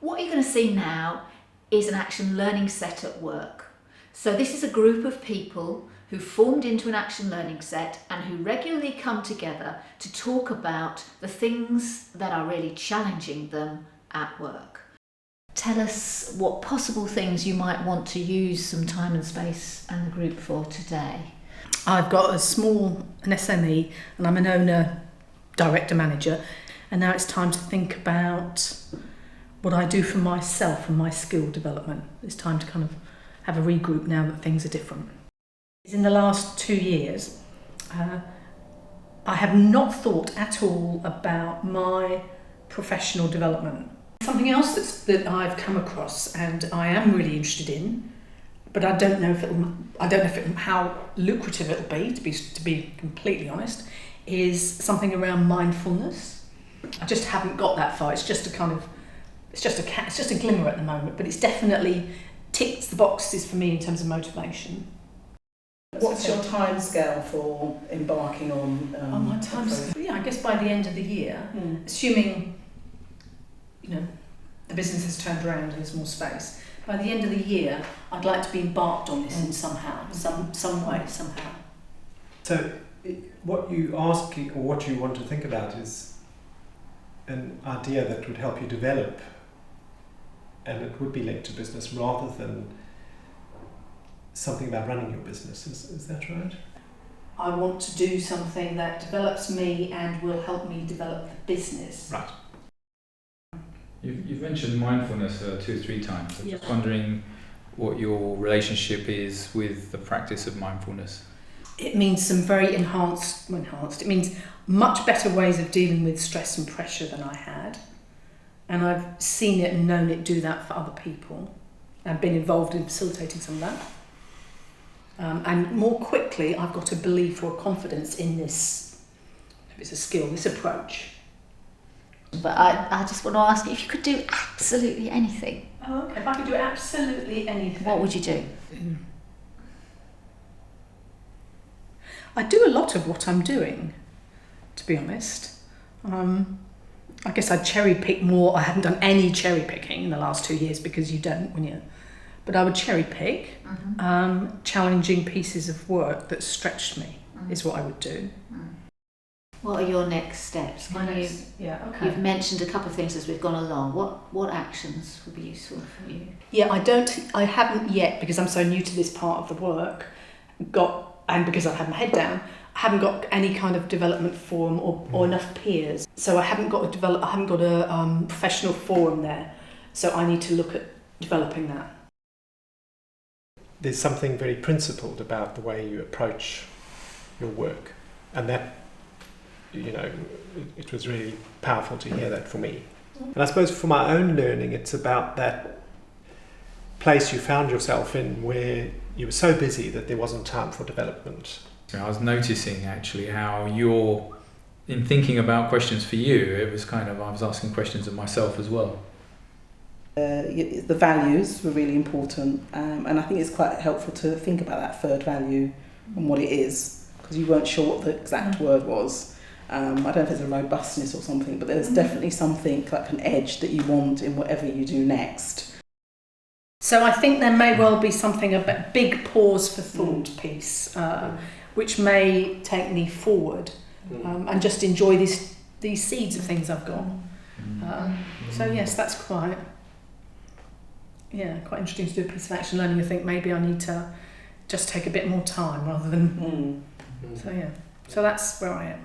What you're going to see now is an action learning set at work. So this is a group of people who formed into an action learning set and who regularly come together to talk about the things that are really challenging them at work. Tell us what possible things you might want to use some time and space and the group for today. I've got an SME, and I'm an owner, director, manager, and now it's time to think about what I do for myself and my skill development. It's time to kind of have a regroup now that things are different. In the last 2 years, I have not thought at all about my professional development. Something else that I've come across and I am really interested in, but I don't know how lucrative it'll be, to be completely honest, is something around mindfulness. I just haven't got that far. It's just a glimmer at the moment, but it's definitely ticks the boxes for me in terms of motivation. What's your timescale for embarking on? My timescale. Yeah, I guess by the end of the year, assuming the business has turned around and there's more space. By the end of the year, I'd like to be embarked on this in some way, somehow. So, what you ask or what you want to think about is an idea that would help you develop, and it would be linked to business rather than something about running your business. Is that right? I want to do something that develops me and will help me develop the business. Right. You've mentioned mindfulness 2 or 3 times. I'm just wondering what your relationship is with the practice of mindfulness. It means some very enhanced. It means much better ways of dealing with stress and pressure than I had. And I've seen it and known it do that for other people. I've been involved in facilitating some of that. And more quickly, I've got a belief or a confidence in this, if it's a skill, this approach. But I just want to ask you, if you could do absolutely anything. Oh, okay. If I could do absolutely anything. What would you do? I do a lot of what I'm doing, to be honest. I guess I'd cherry pick more. I haven't done any cherry picking in the last 2 years because you don't when you. But I would cherry pick challenging pieces of work that stretched me is what I would do. What are your next steps? You've mentioned a couple of things as we've gone along. What actions would be useful for you? Yeah, I haven't yet, because I'm so new to this part of the work, and because I've had my head down, I haven't got any kind of development forum or enough peers. So I haven't got a professional forum there. So I need to look at developing that. There's something very principled about the way you approach your work, and that, it was really powerful to hear that for me. And I suppose for my own learning, it's about that place you found yourself in where you were so busy that there wasn't time for development. I was noticing actually how in thinking about questions for you, it was I was asking questions of myself as well. The values were really important, and I think it's quite helpful to think about that third value and what it is, because you weren't sure what the exact word was. I don't know if it's a robustness or something, but there's definitely something like an edge that you want in whatever you do next. So I think there may well be something, a big pause for thought piece, which may take me forward and just enjoy these seeds of things I've got. So yes, that's quite interesting to do a piece of action learning. I think maybe I need to just take a bit more time rather than. So that's where I am.